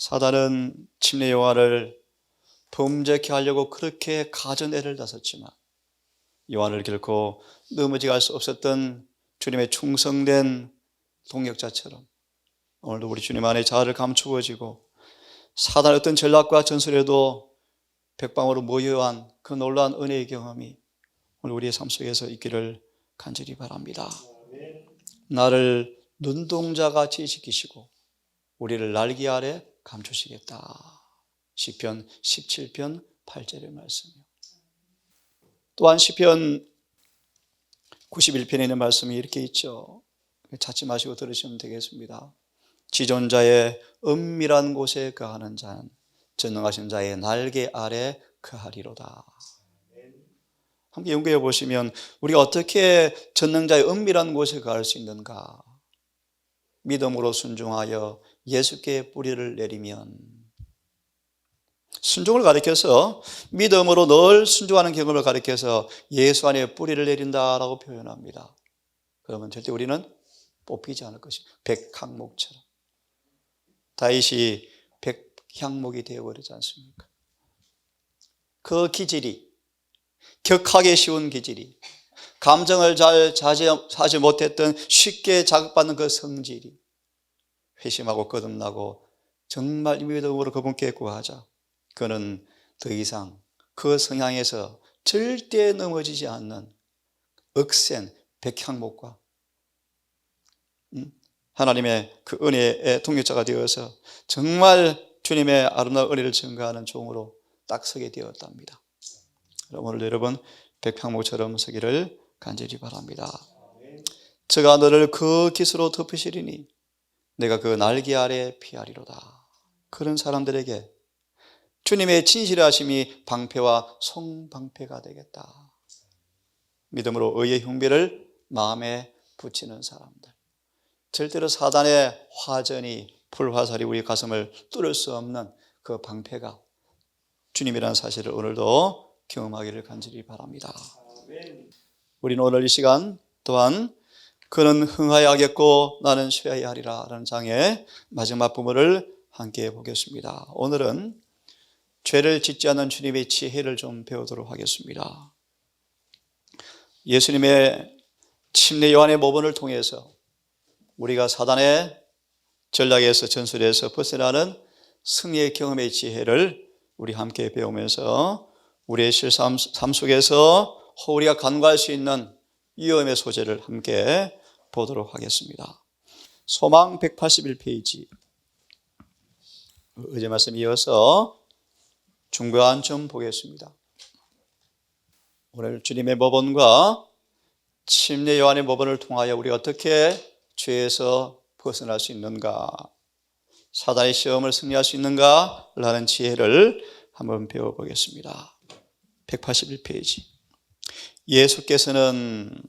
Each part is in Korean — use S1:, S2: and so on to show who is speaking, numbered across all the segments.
S1: 사단은 침례 요한을 범죄케 하려고 그렇게 가진 애를 다썼지만 요한을 결코 넘어지게 할 수 없었던 주님의 충성된 동역자처럼 오늘도 우리 주님 안에 자아를 감추어지고 사단의 어떤 전략과 전술에도 백방으로 모여한 그 놀라운 은혜의 경험이 오늘 우리의 삶 속에서 있기를 간절히 바랍니다. 나를 눈동자같이 지키시고 우리를 날개 아래 감추시겠다. 시편 17편 8절의 말씀이요. 또한 시편 91편에 있는 말씀이 이렇게 있죠. 찾지 마시고 들으시면 되겠습니다. 지존자의 은밀한 곳에 거하는 자는 전능하신 자의 날개 아래 거하리로다. 함께 연구해 보시면 우리가 어떻게 전능자의 은밀한 곳에 거할 수 있는가? 믿음으로 순종하여 예수께 뿌리를 내리면, 순종을 가리켜서 믿음으로 늘 순종하는 경험을 가리켜서 예수 안에 뿌리를 내린다라고 표현합니다. 그러면 절대 우리는 뽑히지 않을 것입니다. 백향목처럼. 다윗이 백향목이 되어버리지 않습니까? 그 기질이, 격하게 쉬운 기질이, 감정을 잘 자제하지 못했던 쉽게 자극받는 그 성질이 회심하고 거듭나고 정말 믿음으로 그분께 구하자. 그는 더 이상 그 성향에서 절대 넘어지지 않는 억센 백향목과 하나님의 그 은혜의 동역자가 되어서 정말 주님의 아름다운 은혜를 증거하는 종으로 딱 서게 되었답니다. 오늘 여러분 백향목처럼 서기를 간절히 바랍니다. 저가 너를 그 깃으로 덮으시리니 내가 그 날개 아래 피하리로다. 그런 사람들에게 주님의 진실하심이 방패와 송방패가 되겠다. 믿음으로 의의 흉배를 마음에 붙이는 사람들, 절대로 사단의 화전이 불화살이 우리 가슴을 뚫을 수 없는 그 방패가 주님이라는 사실을 오늘도 경험하기를 간절히 바랍니다. 우리는 오늘 이 시간 또한 그는 흥하여 하겠고 나는 쇠하여 하리라 라는 장의 마지막 부분을 함께 보겠습니다. 오늘은 죄를 짓지 않는 주님의 지혜를 좀 배우도록 하겠습니다. 예수님의 침례 요한의 모본을 통해서 우리가 사단의 전략에서 전술에서 벗어나는 승리의 경험의 지혜를 우리 함께 배우면서 우리의 실삶 속에서 우리가 간과할 수 있는 위험의 소재를 함께 보도록 하겠습니다. 소망 181페이지 어제 말씀 이어서 중간 좀 보겠습니다. 오늘 주님의 모본과 침례 요한의 모본을 통하여 우리가 어떻게 죄에서 벗어날 수 있는가, 사단의 시험을 승리할 수 있는가 라는 지혜를 한번 배워보겠습니다. 181페이지. 예수께서는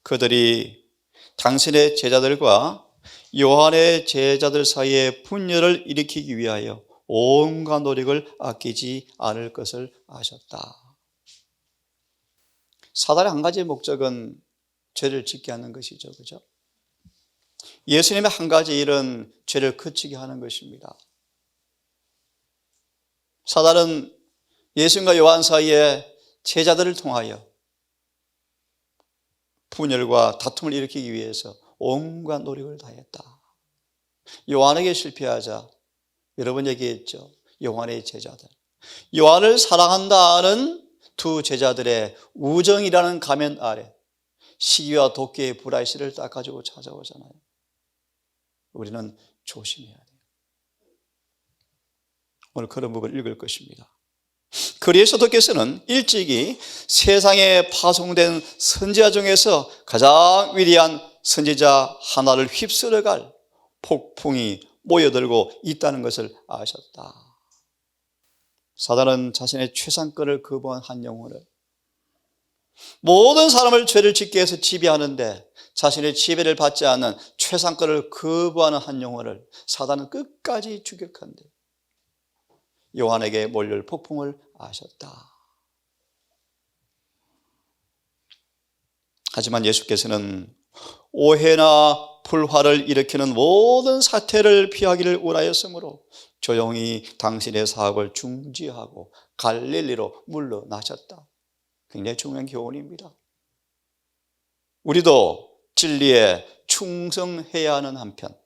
S1: 그들이 당신의 제자들과 요한의 제자들 사이에 분열을 일으키기 위하여 온갖 노력을 아끼지 않을 것을 아셨다. 사단의 한 가지 목적은 죄를 짓게 하는 것이죠. 그죠? 예수님의 한 가지 일은 죄를 그치게 하는 것입니다. 사단은 예수님과 요한 사이에 제자들을 통하여 분열과 다툼을 일으키기 위해서 온갖 노력을 다했다. 요한에게 실패하자 여러분 얘기했죠. 요한의 제자들, 요한을 사랑한다는 두 제자들의 우정이라는 가면 아래 시기와 도끼의 불화실을 딱 가지고 찾아오잖아요. 우리는 조심해야 돼요. 오늘 그런 부분을 읽을 것입니다. 그리스도께서는 일찍이 세상에 파송된 선지자 중에서 가장 위대한 선지자 하나를 휩쓸어갈 폭풍이 모여들고 있다는 것을 아셨다. 사단은 자신의 최상권을 거부한 한 영혼을, 모든 사람을 죄를 짓게 해서 지배하는데 자신의 지배를 받지 않는 최상권을 거부하는 한 영혼을 사단은 끝까지 추격한대. 요한에게 몰릴 폭풍을 아셨다. 하지만 예수께서는 오해나 불화를 일으키는 모든 사태를 피하기를 원하였으므로 조용히 당신의 사업을 중지하고 갈릴리로 물러나셨다. 굉장히 중요한 교훈입니다. 우리도 진리에 충성해야 하는 한편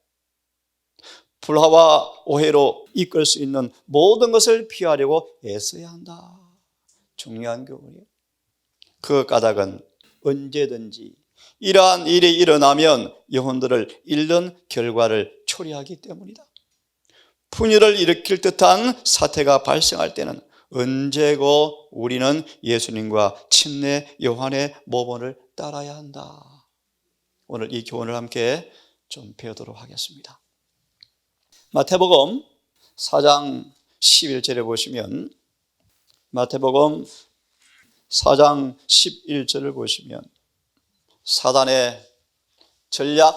S1: 불화와 오해로 이끌 수 있는 모든 것을 피하려고 애써야 한다. 중요한 교훈이에요. 그 까닭은 언제든지 이러한 일이 일어나면 영혼들을 잃는 결과를 초래하기 때문이다. 분열을 일으킬 듯한 사태가 발생할 때는 언제고 우리는 예수님과 침례 요한의 모범을 따라야 한다. 오늘 이 교훈을 함께 좀 배우도록 하겠습니다. 마태복음 4장 11절에 보시면 마태복음 4장 11절을 보시면 사단의 전략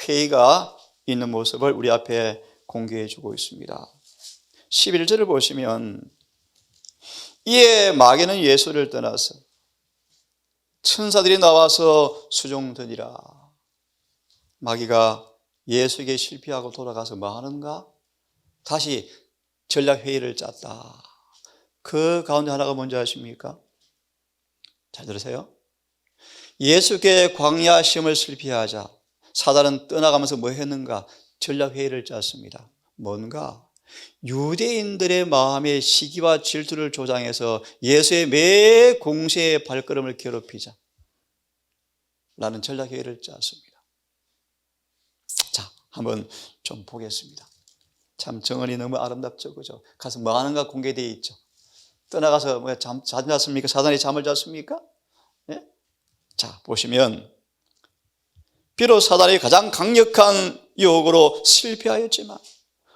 S1: 회의가 있는 모습을 우리 앞에 공개해 주고 있습니다. 11절을 보시면 이에 마귀는 예수를 떠나서 천사들이 나와서 수종드니라. 마귀가 예수에게 실패하고 돌아가서 뭐 하는가? 다시 전략 회의를 짰다. 그 가운데 하나가 뭔지 아십니까? 잘 들으세요. 예수께 광야 시험을 실패하자 사단은 떠나가면서 뭐 했는가? 전략 회의를 짰습니다. 뭔가? 유대인들의 마음에 시기와 질투를 조장해서 예수의 매 공세의 발걸음을 괴롭히자 라는 전략 회의를 짰습니다. 자, 한번 좀 보겠습니다. 참 정언이 너무 아름답죠, 그죠? 가서 뭐 하는가 공개되어 있죠. 떠나가서 뭐 잠 잤습니까? 사단이 잠을 잤습니까? 네? 자, 보시면 비록 사단이 가장 강력한 유혹으로 실패하였지만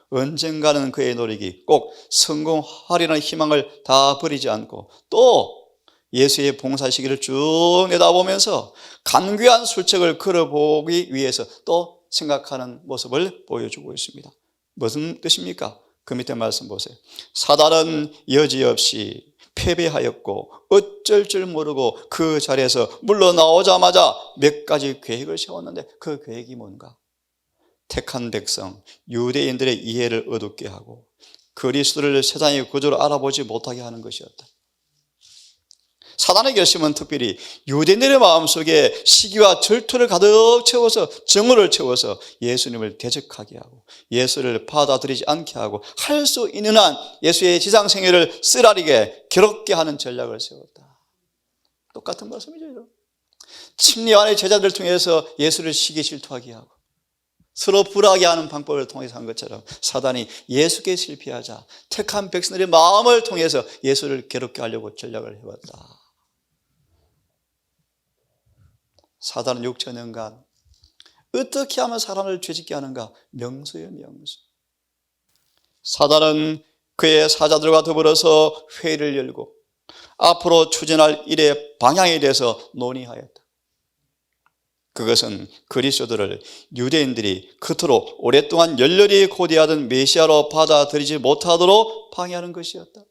S1: 언젠가는 그의 노력이 꼭 성공하리라는 희망을 다 버리지 않고 또 예수의 봉사 시기를 쭉 내다보면서 간교한 술책을 걸어보기 위해서 또 생각하는 모습을 보여주고 있습니다. 무슨 뜻입니까? 그 밑에 말씀 보세요. 사단은 여지없이 패배하였고 어쩔 줄 모르고 그 자리에서 물러나오자마자 몇 가지 계획을 세웠는데 그 계획이 뭔가? 택한 백성, 유대인들의 이해를 어둡게 하고 그리스도를 세상의 구조로 알아보지 못하게 하는 것이었다. 사단의 결심은 특별히 유대인들의 마음속에 시기와 질투를 가득 채워서 정오를 채워서 예수님을 대적하게 하고 예수를 받아들이지 않게 하고 할 수 있는 한 예수의 지상생애를 쓰라리게 괴롭게 하는 전략을 세웠다. 똑같은 말씀이죠. 침례 요한의 제자들을 통해서 예수를 시기 질투하게 하고 서로 불화하게 하는 방법을 통해서 한 것처럼 사단이 예수께 실패하자 택한 백성들의 마음을 통해서 예수를 괴롭게 하려고 전략을 해왔다. 사단은 6천년간 어떻게 하면 사람을 죄짓게 하는가? 명수예요, 명수. 사단은 그의 사자들과 더불어서 회의를 열고 앞으로 추진할 일의 방향에 대해서 논의하였다. 그것은 그리스도를 유대인들이 그토록 오랫동안 열렬히 고대하던 메시아로 받아들이지 못하도록 방해하는 것이었다.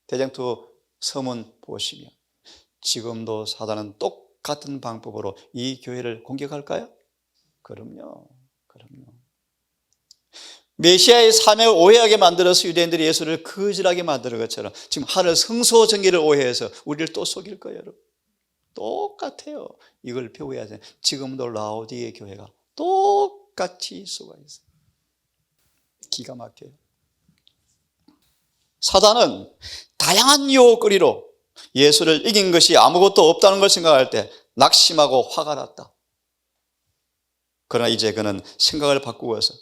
S1: 대장투 서문 보시면 지금도 사단은 똑같은 방법으로 이 교회를 공격할까요? 그럼요. 메시아의 사명을 오해하게 만들어서 유대인들이 예수를 거절하게 만드는 것처럼 지금 하늘 성소정계를 오해해서 우리를 또 속일 거예요, 여러분. 똑같아요. 이걸 배워야 돼요. 지금도 라오디게 교회가 똑같이 수가 있어요. 기가 막혀요. 사단은 다양한 유혹거리로 예수를 이긴 것이 아무것도 없다는 걸 생각할 때 낙심하고 화가 났다. 그러나 이제 그는 생각을 바꾸어서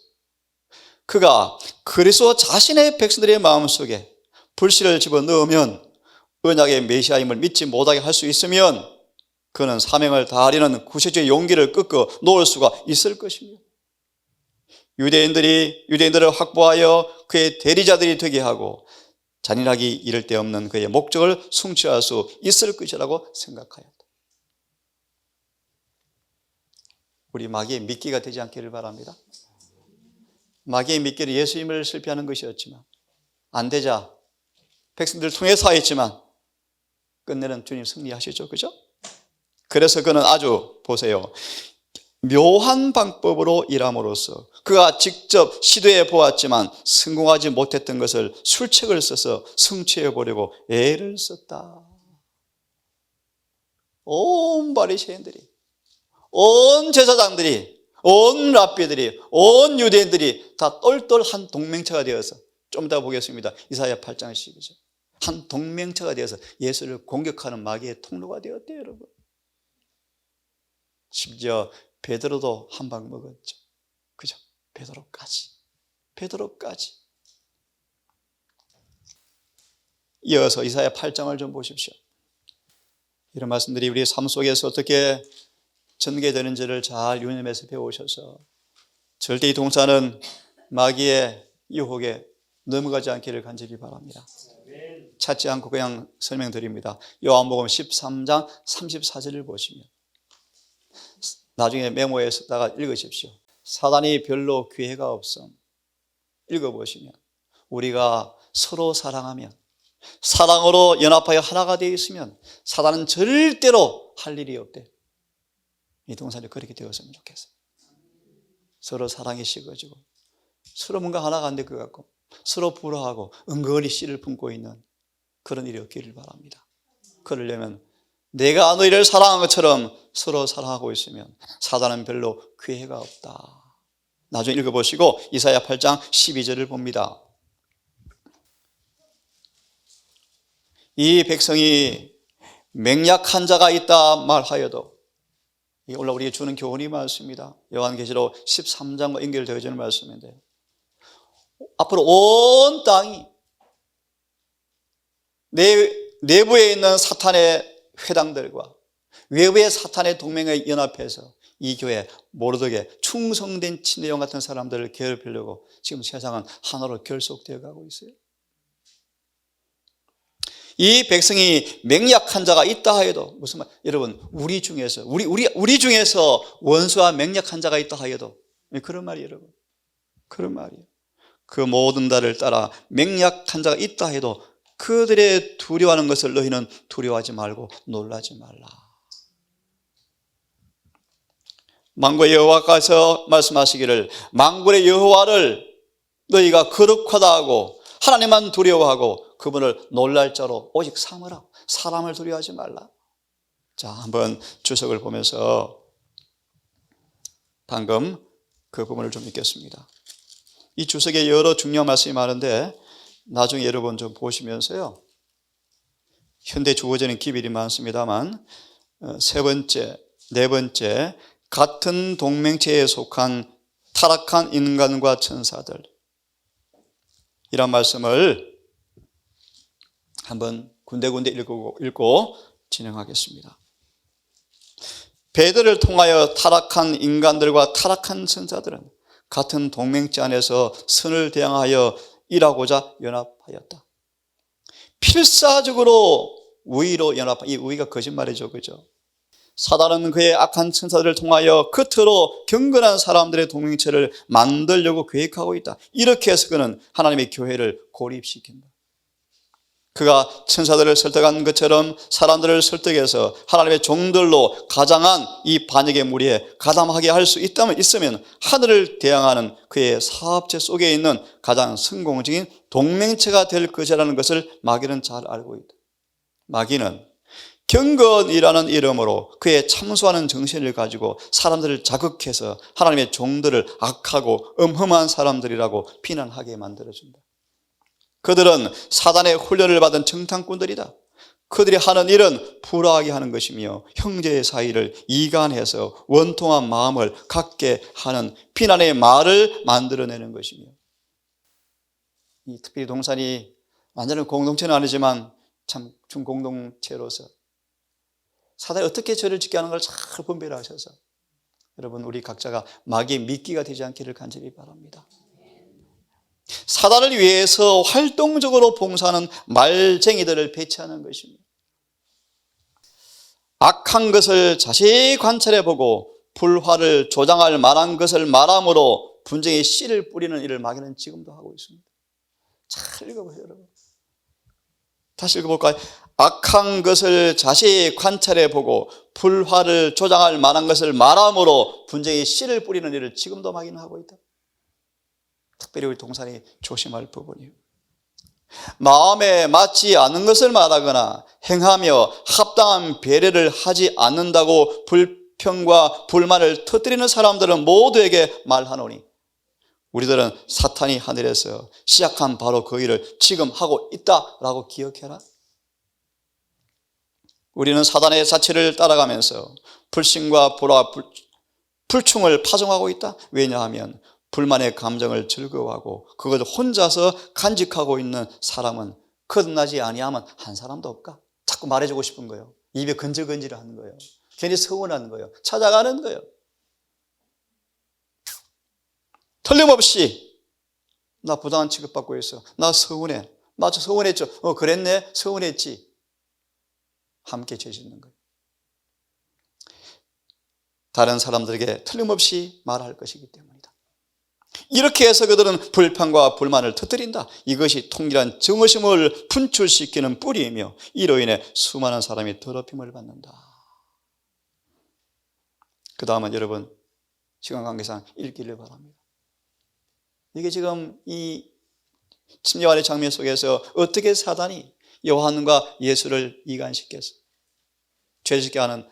S1: 그가 그리스도 자신의 백성들의 마음속에 불씨를 집어넣으면 언약의 메시아임을 믿지 못하게 할 수 있으면 그는 사명을 다하려는 구체적인 용기를 꺾어 놓을 수가 있을 것입니다. 유대인들을 확보하여 그의 대리자들이 되게 하고 잔인하기 이를 데 없는 그의 목적을 성취할 수 있을 것이라고 생각하였다. 우리 마귀의 미끼가 되지 않기를 바랍니다. 마귀의 미끼를 예수님을 실패하는 것이었지만 안 되자 백성들을 통해서 하였지만 끝내는 주님 승리하시죠, 그죠? 그래서 그는 아주 보세요, 묘한 방법으로 일함으로써 그가 직접 시도해 보았지만 성공하지 못했던 것을 술책을 써서 성취해 보려고 애를 썼다. 온 바리새인들이, 온 제사장들이, 온 랍비들이, 온 유대인들이 다 똘똘 한 동맹체가 되어서, 좀 이따 보겠습니다. 이사야 8장 12절. 한 동맹체가 되어서 예수를 공격하는 마귀의 통로가 되었대요, 여러분. 심지어 베드로도 한 방 먹었죠. 그죠? 베드로까지. 이어서 이사야 8장을 좀 보십시오. 이런 말씀들이 우리 삶 속에서 어떻게 전개되는지를 잘 유념해서 배우셔서 절대 이 동사는 마귀의 유혹에 넘어가지 않기를 간절히 바랍니다. 찾지 않고 그냥 설명드립니다. 요한복음 13장 34절을 보시면, 나중에 메모에 썼다가 읽으십시오. 사단이 별로 기회가 없음. 읽어보시면 우리가 서로 사랑하면, 사랑으로 연합하여 하나가 되어 있으면 사단은 절대로 할 일이 없대. 이 동산이 그렇게 되었으면 좋겠어요. 서로 사랑이 식어지고 서로 뭔가 하나가 안 될 것 같고 서로 불화하고 은근히 씨를 품고 있는 그런 일이 없기를 바랍니다. 그러려면 내가 너희를 사랑한 것처럼 서로 사랑하고 있으면 사단은 별로 기회가 없다. 나중에 읽어보시고 이사야 8장 12절을 봅니다. 이 백성이 맹약한 자가 있다 말하여도, 이 오늘 우리에게 주는 교훈이 많습니다. 요한계시록 13장과 연결되어지는 말씀인데요, 앞으로 온 땅이 내부에 있는 사탄의 회당들과 외부의 사탄의 동맹에 연합해서 이 교회 모르드게 충성된 친내용 같은 사람들을 괴롭히려고 지금 세상은 하나로 결속되어 가고 있어요. 이 백성이 맹약한 자가 있다 하여도, 무슨 말? 여러분, 우리 중에서 원수와 맹약한 자가 있다 하여도, 그런 말이에요, 여러분. 그런 말이에요. 그 모든 자를 따라 맹약한 자가 있다 해도 그들의 두려워하는 것을 너희는 두려워하지 말고 놀라지 말라. 만군의 여호와께서 말씀하시기를, 만군의 여호와를 너희가 거룩하다 하고 하나님만 두려워하고 그분을 놀랄 자로 오직 삼으라. 사람을 두려워하지 말라. 자, 한번 주석을 보면서 방금 그 부분을 좀 읽겠습니다. 이 주석에 여러 중요한 말씀이 많은데 나중에 여러분 좀 보시면서요, 현대 주어지는 기별이 많습니다만 세 번째, 네 번째, 같은 동맹체에 속한 타락한 인간과 천사들, 이런 말씀을 한번 군데군데 읽고 진행하겠습니다. 베드로를 통하여 타락한 인간들과 타락한 천사들은 같은 동맹체 안에서 선을 대항하여 일하고자 연합하였다. 필사적으로 우위로 연합한, 이 우위가 거짓말이죠, 그죠? 사단은 그의 악한 천사들을 통하여 겉으로 경건한 사람들의 동맹체를 만들려고 계획하고 있다. 이렇게 해서 그는 하나님의 교회를 고립시킨다. 그가 천사들을 설득한 것처럼 사람들을 설득해서 하나님의 종들로 가장한 이 반역의 무리에 가담하게 할 수 있으면 하늘을 대항하는 그의 사업체 속에 있는 가장 성공적인 동맹체가 될 것이라는 것을 마귀는 잘 알고 있다. 마귀는 경건이라는 이름으로 그의 참소하는 정신을 가지고 사람들을 자극해서 하나님의 종들을 악하고 엄험한 사람들이라고 비난하게 만들어준다. 그들은 사단의 훈련을 받은 정탐꾼들이다. 그들이 하는 일은 불화하게 하는 것이며 형제의 사이를 이간해서 원통한 마음을 갖게 하는 비난의 말을 만들어내는 것이며, 이 특별히 동산이 완전히 공동체는 아니지만 참 중공동체로서 사단이 어떻게 죄를 짓게 하는 걸 잘 분별하셔서 여러분, 우리 각자가 마귀의 미끼가 되지 않기를 간절히 바랍니다. 사단을 위해서 활동적으로 봉사하는 말쟁이들을 배치하는 것입니다. 악한 것을 자세히 관찰해보고 불화를 조장할 만한 것을 말함으로 분쟁의 씨를 뿌리는 일을 마귀는 지금도 하고 있습니다. 잘 읽어보세요, 여러분. 다시 읽어볼까요? 악한 것을 자세히 관찰해 보고 불화를 조장할 만한 것을 말함으로 분쟁의 씨를 뿌리는 일을 지금도 막연하고 있다. 특별히 우리 동산이 조심할 부분이에요. 마음에 맞지 않는 것을 말하거나 행하며 합당한 배려를 하지 않는다고 불평과 불만을 터뜨리는 사람들은 모두에게 말하노니 우리들은 사탄이 하늘에서 시작한 바로 그 일을 지금 하고 있다라고 기억해라. 우리는 사단의 자취를 따라가면서 불신과 불화, 불충을 파송하고 있다. 왜냐하면 불만의 감정을 즐거워하고 그것을 혼자서 간직하고 있는 사람은 거듭나지 아니하면 한 사람도 없까? 자꾸 말해주고 싶은 거예요. 입에 건질건질하는 거예요. 괜히 서운한 거예요. 찾아가는 거예요. 틀림없이 나 부당한 취급받고 있어. 나 서운해. 맞아, 서운했죠. 그랬네. 서운했지. 함께 죄 짓는 거예요. 다른 사람들에게 틀림없이 말할 것이기 때문이다. 이렇게 해서 그들은 불평과 불만을 터뜨린다. 이것이 통일한 정의심을 분출시키는 뿌리이며 이로 인해 수많은 사람이 더럽힘을 받는다. 그 다음은 여러분 시간 관계상 읽기를 바랍니다. 이게 지금 이 침례와의 장면 속에서 어떻게 사단이 요한과 예수를 이간시켜서 죄짓게 하는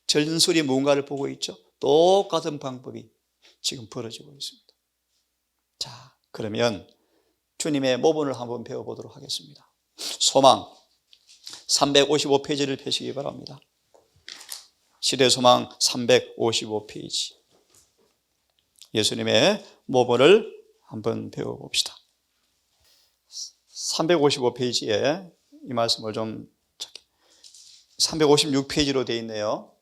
S1: 전술이 뭔가를 보고 있죠. 똑같은 방법이 지금 벌어지고 있습니다. 자, 그러면 주님의 모본을 한번 배워보도록 하겠습니다. 소망 355페이지를 펴시기 바랍니다. 시대소망 355페이지 예수님의 모본을 한번 배워봅시다. 355페이지에 이 말씀을 좀 356페이지로 되어 있네요.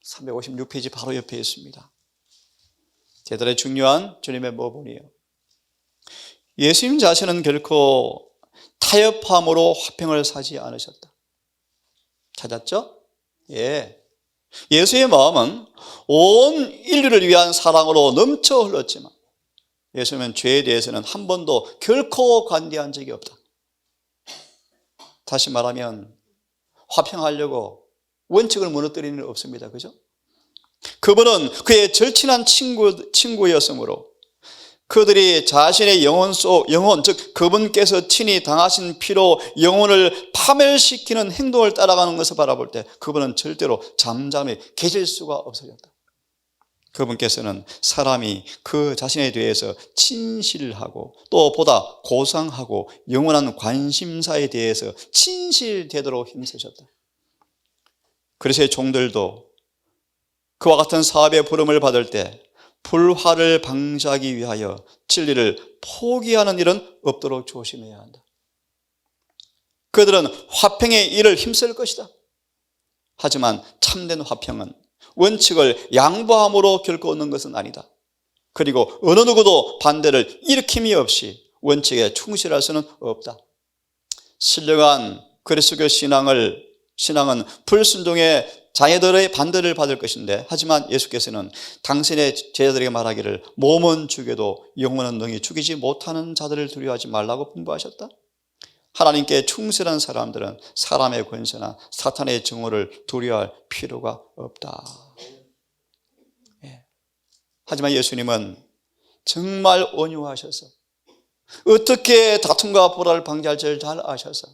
S1: 356페이지 바로 옆에 있습니다. 대단히 중요한 주님의 모본이에요. 예수님 자신은 결코 타협함으로 화평을 사지 않으셨다. 찾았죠? 예. 예수의 마음은 온 인류를 위한 사랑으로 넘쳐 흘렀지만 예수님은 죄에 대해서는 한 번도 결코 관대한 적이 없다. 다시 말하면 화평하려고 원칙을 무너뜨리는 일 없습니다. 그죠? 그분은 그의 절친한 친구였으므로 그들이 자신의 영혼, 즉 그분께서 친히 당하신 피로 영혼을 파멸시키는 행동을 따라가는 것을 바라볼 때 그분은 절대로 잠잠히 계실 수가 없어졌다. 그분께서는 사람이 그 자신에 대해서 진실하고 또 보다 고상하고 영원한 관심사에 대해서 진실되도록 힘쓰셨다. 그래서 종들도 그와 같은 사업의 부름을 받을 때 불화를 방지하기 위하여 진리를 포기하는 일은 없도록 조심해야 한다. 그들은 화평의 일을 힘쓸 것이다. 하지만 참된 화평은 원칙을 양보함으로 결코 얻는 것은 아니다. 그리고 어느 누구도 반대를 일으킴이 없이 원칙에 충실할 수는 없다. 신령한 그리스도 신앙은 불순종의 자녀들의 반대를 받을 것인데 하지만 예수께서는 당신의 제자들에게 말하기를 몸은 죽여도 영혼은 능히 죽이지 못하는 자들을 두려워하지 말라고 분부하셨다. 하나님께 충실한 사람들은 사람의 권세나 사탄의 증오를 두려워할 필요가 없다. 예. 하지만 예수님은 정말 온유하셔서 어떻게 다툼과 불화를 방지할지를 잘 아셔서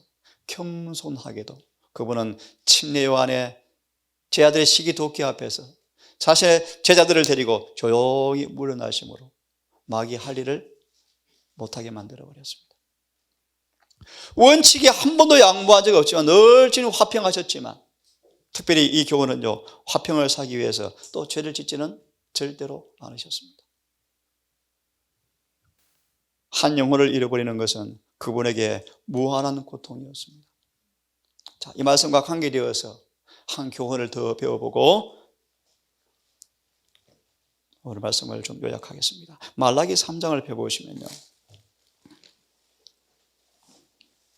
S1: 겸손하게도 그분은 침례 요한의 제자들의 시기 도끼 앞에서 자신의 제자들을 데리고 조용히 물러나심으로 마귀 할 일을 못하게 만들어버렸습니다. 원칙에 한 번도 양보한 적이 없지만 늘 지금 화평하셨지만 특별히 이 교훈은요 화평을 사기 위해서 또 죄를 짓지는 절대로 않으셨습니다. 한 영혼을 잃어버리는 것은 그분에게 무한한 고통이었습니다. 자, 이 말씀과 관계되어서 한 교훈을 더 배워보고 오늘 말씀을 좀 요약하겠습니다. 말라기 3장을 펴보시면요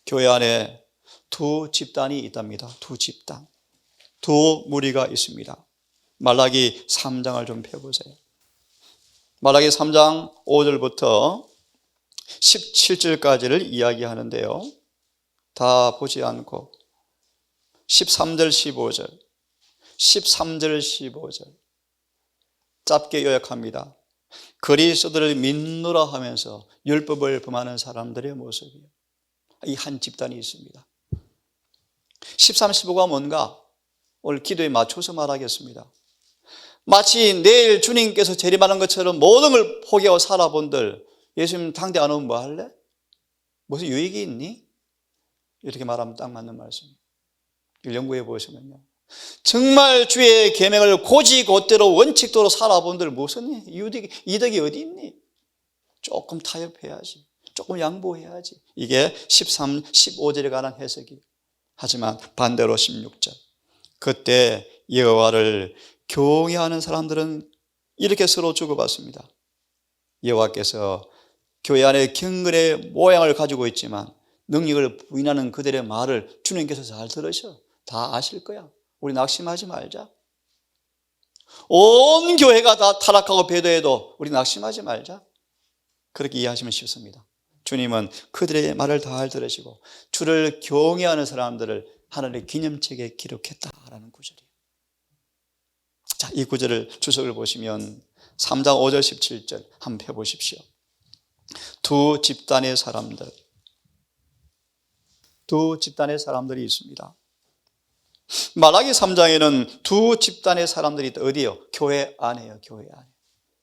S1: 교회 안에 두 집단이 있답니다. 두 집단, 두 무리가 있습니다. 말라기 3장을 좀 펴보세요. 말라기 3장 5절부터 17절까지를 이야기하는데요 다 보지 않고 13절 15절 13절 15절 짧게 요약합니다. 그리스도를 믿노라 하면서 율법을 범하는 사람들의 모습이에요. 이 한 집단이 있습니다. 13, 15가 뭔가 오늘 기도에 맞춰서 말하겠습니다. 마치 내일 주님께서 재림하는 것처럼 모든 걸 포기하고 살아본들 예수님 당대 안 오면 뭐 할래? 무슨 유익이 있니? 이렇게 말하면 딱 맞는 말씀입니다. 이걸 연구해 보시면요, 정말 주의 계명을 곧이곧대로 원칙대로 살아본들 무슨 이득이 어디 있니? 조금 타협해야지, 조금 양보해야지. 이게 13, 15절에 관한 해석이에요. 하지만 반대로 16절 그때 여호와를 경외하는 사람들은 이렇게 서로 주고받습니다. 여호와께서 교회 안에 경건의 모양을 가지고 있지만 능력을 부인하는 그들의 말을 주님께서 잘 들으셔. 다 아실 거야. 우리 낙심하지 말자. 온 교회가 다 타락하고 배도해도 우리 낙심하지 말자. 그렇게 이해하시면 쉽습니다. 주님은 그들의 말을 다 들으시고 주를 경외하는 사람들을 하나님의 기념책에 기록했다라는 구절이에요. 자, 이 구절을 주석을 보시면 3장 5절 17절 한번 펴보십시오. 두 집단의 사람들이 있습니다. 말라기 3장에는 두 집단의 사람들이 있다. 어디요? 교회 안에요.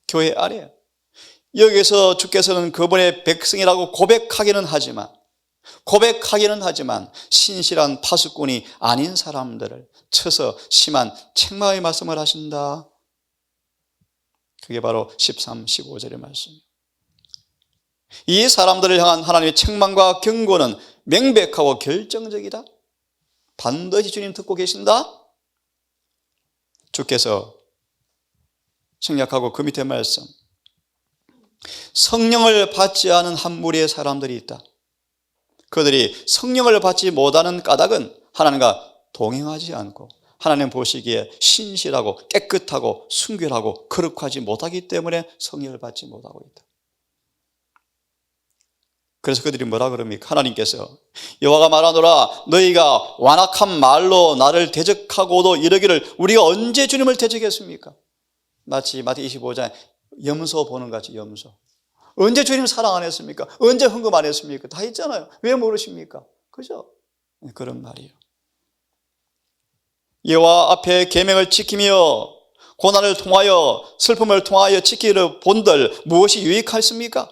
S1: 교회 안에요. 여기서 주께서는 그분의 백성이라고 고백하기는 하지만 신실한 파수꾼이 아닌 사람들을 쳐서 심한 책망의 말씀을 하신다. 그게 바로 13, 15절의 말씀이에요. 이 사람들을 향한 하나님의 책망과 경고는 명백하고 결정적이다. 반드시 주님 듣고 계신다. 주께서 생략하고 그 밑에 말씀, 성령을 받지 않은 한 무리의 사람들이 있다. 그들이 성령을 받지 못하는 까닭은 하나님과 동행하지 않고 하나님 보시기에 신실하고 깨끗하고 순결하고 거룩하지 못하기 때문에 성령을 받지 못하고 있다. 그래서 그들이 뭐라 그럽니까? 하나님께서 여호와가 말하노라 너희가 완악한 말로 나를 대적하고도 이르기를 우리가 언제 주님을 대적했습니까? 마치 마태 25장에 염소 보는 것 같이 염소. 언제 주님 사랑 안 했습니까? 언제 헌금 안 했습니까? 다 있잖아요. 왜 모르십니까? 그죠? 그런 말이에요. 여호와 앞에 계명을 지키며 고난을 통하여 슬픔을 통하여 지키려 본들 무엇이 유익하십니까?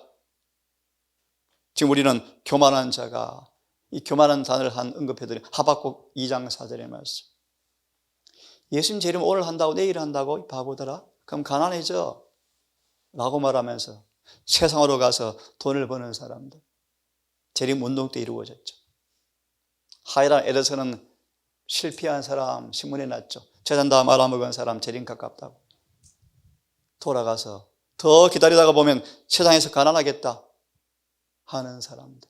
S1: 지금 우리는 교만한 자가 이 교만한 단어를 언급해드린 하박국 2장 4절의 말씀. 예수님 재림 오늘 한다고 내일 한다고 바보더라? 그럼 가난해져 라고 말하면서 세상으로 가서 돈을 버는 사람들, 재림 운동 때 이루어졌죠. 하이란 에르서는 실패한 사람 신문에 났죠. 재산 다 말아먹은 사람 재림 가깝다고. 돌아가서 더 기다리다가 보면 세상에서 가난하겠다 하는 사람들,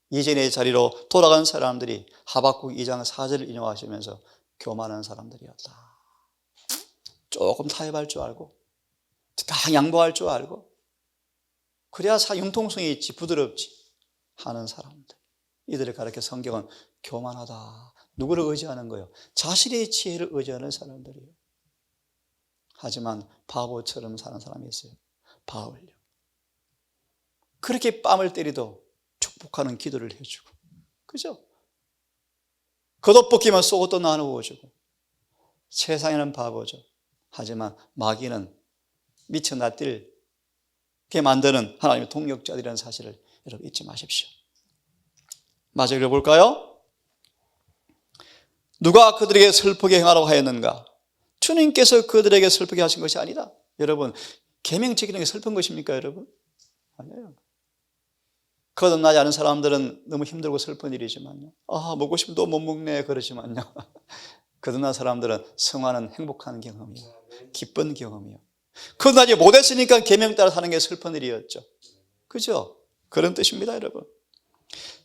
S1: 이전의 자리로 돌아간 사람들이 하박국 2장 4절을 인용하시면서 교만한 사람들이었다. 조금 타협할 줄 알고 다 양보할 줄 알고 그래야 융통성이 있지, 부드럽지 하는 사람들, 이들을 가르쳐 성경은 교만하다. 누구를 의지하는 거예요? 자신의 지혜를 의지하는 사람들이에요. 하지만 바보처럼 사는 사람이 있어요. 바울요. 그렇게 뺨을 때리도 축복하는 기도를 해주고, 그죠? 겉옷벗기만 속옷도 나누어 주고. 세상에는 바보죠. 하지만 마귀는 미쳐 날뛰게 만드는 하나님의 동력자들이라는 사실을 여러분 잊지 마십시오. 마저 읽어볼까요? 누가 그들에게 슬프게 행하라고 하였는가? 주님께서 그들에게 슬프게 하신 것이 아니다. 여러분, 계명 지키는 게 슬픈 것입니까, 여러분? 아니에요. 거듭나지 않은 사람들은 너무 힘들고 슬픈 일이지만요. 먹고 싶으면 또 못 먹네 그러지만요. 거듭난 사람들은 성화는 행복한 경험이에요. 기쁜 경험이에요. 거듭나지 못했으니까 계명 따라 사는 게 슬픈 일이었죠. 그죠? 그런 뜻입니다, 여러분.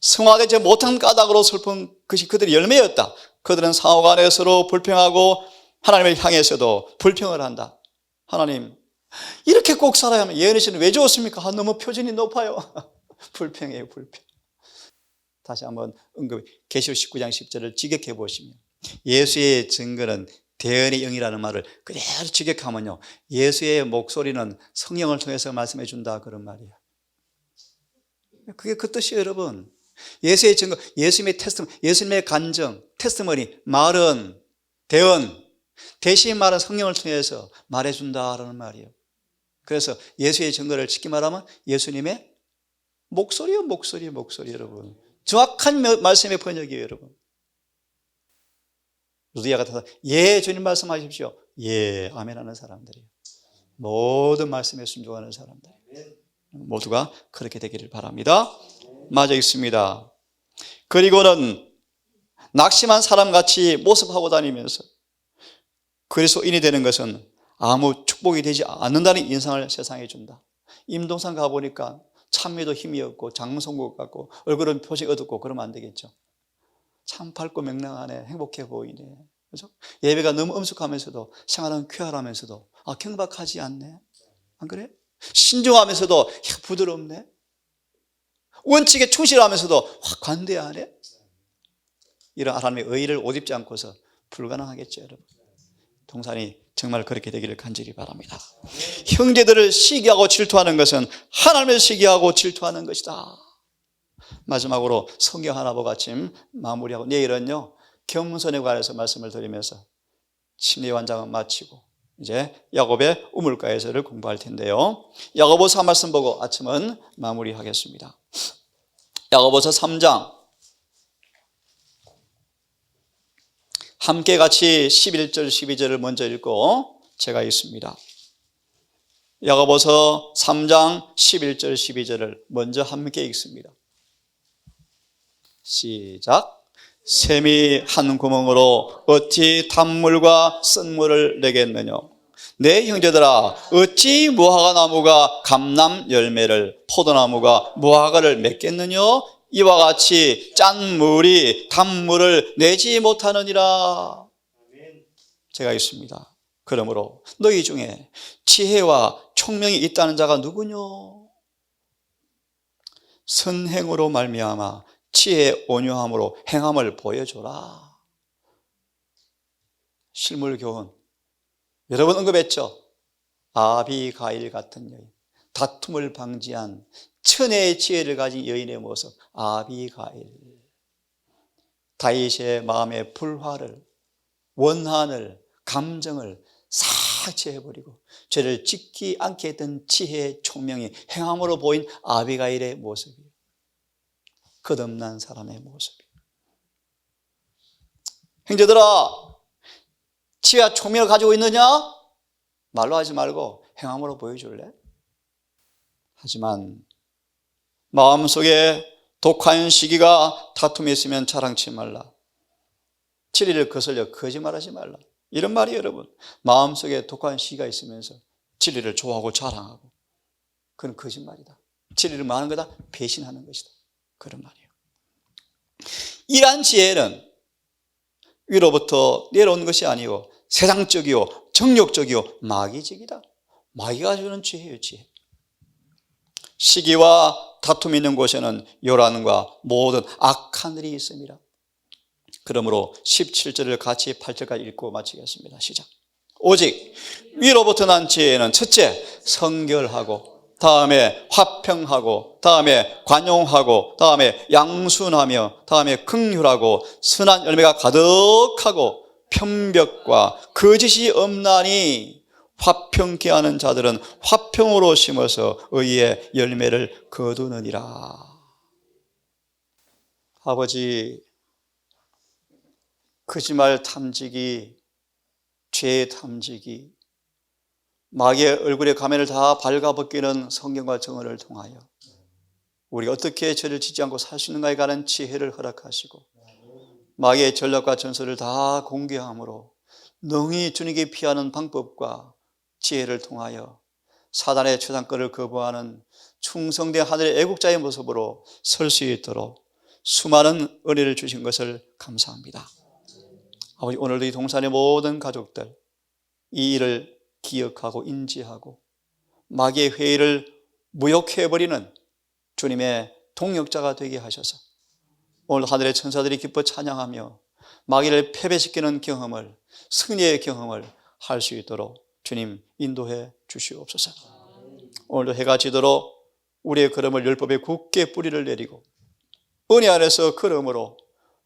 S1: 성화되지 못한 까닭으로 슬픈 것이 그들의 열매였다. 그들은 상호 간에 서로 불평하고 하나님을 향해서도 불평을 한다. 하나님, 이렇게 꼭 살아야 하면 예언의 씨는 왜 좋습니까? 너무 표준이 높아요. 불평이에요, 불평. 다시 한번 계시록 19장 10절을 직역해 보시면 예수의 증거는 대언의 영이라는 말을 그대로 직역하면요, 예수의 목소리는 성령을 통해서 말씀해 준다, 그런 말이에요. 그게 그 뜻이에요, 여러분. 예수의 증거, 예수님의 테스트머니, 예수님의 간증, 테스트머니, 말은 대언, 대신 말은 성령을 통해서 말해준다라는 말이에요. 그래서 예수의 증거를 쉽게 말하면 예수님의 목소리요, 목소리, 여러분. 정확한 말씀의 번역이에요, 여러분. 루디아 같아서 예, 주님 말씀하십시오. 예, 아멘 하는 사람들이에요. 모든 말씀에 순종하는 사람들. 모두가 그렇게 되기를 바랍니다. 맞아 있습니다. 그리고는 낙심한 사람같이 모습하고 다니면서 그리스도인이 되는 것은 아무 축복이 되지 않는다는 인상을 세상에 준다. 임동산 가보니까 찬미도 힘이 없고 장성국 같고 얼굴은 표정이 어둡고 그러면 안 되겠죠. 참 밝고 명랑하네, 행복해 보이네, 그렇죠? 예배가 너무 엄숙하면서도 생활은 쾌활하면서도 경박하지 않네, 안 그래? 신중하면서도 부드럽네, 원칙에 충실하면서도 확 관대하네. 이런 하나님의 의의를 옷 입지 않고서 불가능하겠죠, 여러분. 동산이 정말 그렇게 되기를 간절히 바랍니다. 형제들을 시기하고 질투하는 것은 하나님을 시기하고 질투하는 것이다. 마지막으로 성경 하나 보고 아침 마무리하고 내일은요, 겸손에 관해서 말씀을 드리면서 심리 완장은 마치고 이제 야곱의 우물가에서를 공부할 텐데요, 야고보서 한 말씀 보고 아침은 마무리하겠습니다. 야고보서 3장 함께 같이 11절 12절을 먼저 읽고 제가 읽습니다. 야고보서 3장 11절 12절을 먼저 함께 읽습니다. 시작. 샘이 한 구멍으로 어찌 단물과 쓴물을 내겠느냐. 내 형제들아, 어찌 무화과 나무가 감람 열매를, 포도나무가 무화과를 맺겠느냐. 이와 같이 짠 물이 단물을 내지 못하느니라. 제가 있습니다. 그러므로 너희 중에 지혜와 총명이 있다는 자가 누구냐. 선행으로 말미암아 지혜 온유함으로 행함을 보여줘라. 실물 교훈 여러 번 언급했죠. 아비가일 같은 여인, 다툼을 방지한 천혜의 지혜를 가진 여인의 모습, 아비가일. 다윗의 마음의 불화를, 원한을, 감정을 싹 제해버리고 죄를 짓지 않게 했던 지혜의 총명이 행함으로 보인 아비가일의 모습이에요. 거듭난 사람의 모습이에요. 형제들아, 지혜와 총명을 가지고 있느냐? 말로 하지 말고 행함으로 보여줄래? 하지만 마음속에 독한 시기가 다툼이 있으면 자랑치 말라. 진리를 거슬려 거짓말하지 말라. 이런 말이 여러분, 마음속에 독한 시기가 있으면서 진리를 좋아하고 자랑하고, 그건 거짓말이다. 진리를 말하는 거다, 배신하는 것이다, 그런 말이에요. 이러한 지혜는 위로부터 내려오는 것이 아니고 세상적이요 정욕적이요 마귀적이다. 마귀가 주는 지혜예요, 지혜. 시기와 다툼이 있는 곳에는 요란과 모든 악한 일이 있습니다. 그러므로 17절을 같이 8절까지 읽고 마치겠습니다. 시작. 오직 위로부터 난 지혜는 첫째 성결하고, 다음에 화평하고, 다음에 관용하고, 다음에 양순하며, 다음에 긍휼하고, 선한 열매가 가득하고 편벽과 거짓이 없나니 화평케 하는 자들은 화평으로 심어서 의의 열매를 거두느니라. 아버지, 거짓말 탐지기, 죄 탐지기, 마귀의 얼굴에 가면을 다 발가벗기는 성경과 정언을 통하여 우리가 어떻게 죄를 짓지 않고 살 수 있는가에 관한 지혜를 허락하시고, 마귀의 전략과 전술을 다 공개함으로 능히 주님께 피하는 방법과 지혜를 통하여 사단의 최상권을 거부하는 충성된 하늘의 애국자의 모습으로 설 수 있도록 수많은 은혜를 주신 것을 감사합니다. 아버지, 오늘도 이 동산의 모든 가족들 이 일을 기억하고 인지하고 마귀의 회의를 무력해버리는 주님의 동역자가 되게 하셔서 오늘 하늘의 천사들이 기뻐 찬양하며 마귀를 패배시키는 경험을, 승리의 경험을 할 수 있도록 주님 인도해 주시옵소서. 오늘도 해가 지도록 우리의 걸음을 율법에 굳게 뿌리를 내리고 은혜 안에서 걸음으로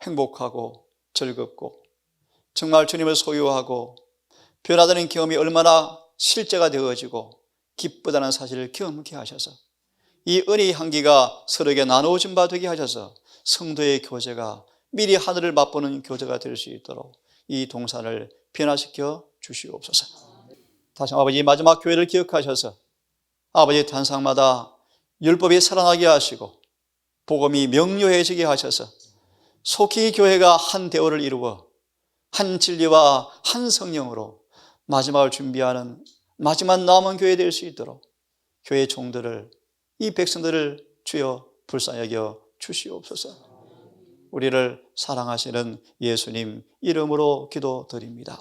S1: 행복하고 즐겁고 정말 주님을 소유하고 변화되는 경험이 얼마나 실제가 되어지고 기쁘다는 사실을 경험케 하셔서 이 은혜의 향기가 서로에게 나누어진 바 되게 하셔서 성도의 교제가 미리 하늘을 맛보는 교제가 될 수 있도록 이 동산을 변화시켜 주시옵소서. 다시 아버지 마지막 교회를 기억하셔서 아버지의 탄상마다 율법이 살아나게 하시고 복음이 명료해지게 하셔서 속히 교회가 한 대오를 이루어 한 진리와 한 성령으로 마지막을 준비하는 마지막 남은 교회 될 수 있도록 교회 종들을, 이 백성들을 주여 불쌍히 여겨 주시옵소서. 우리를 사랑하시는 예수님 이름으로 기도드립니다.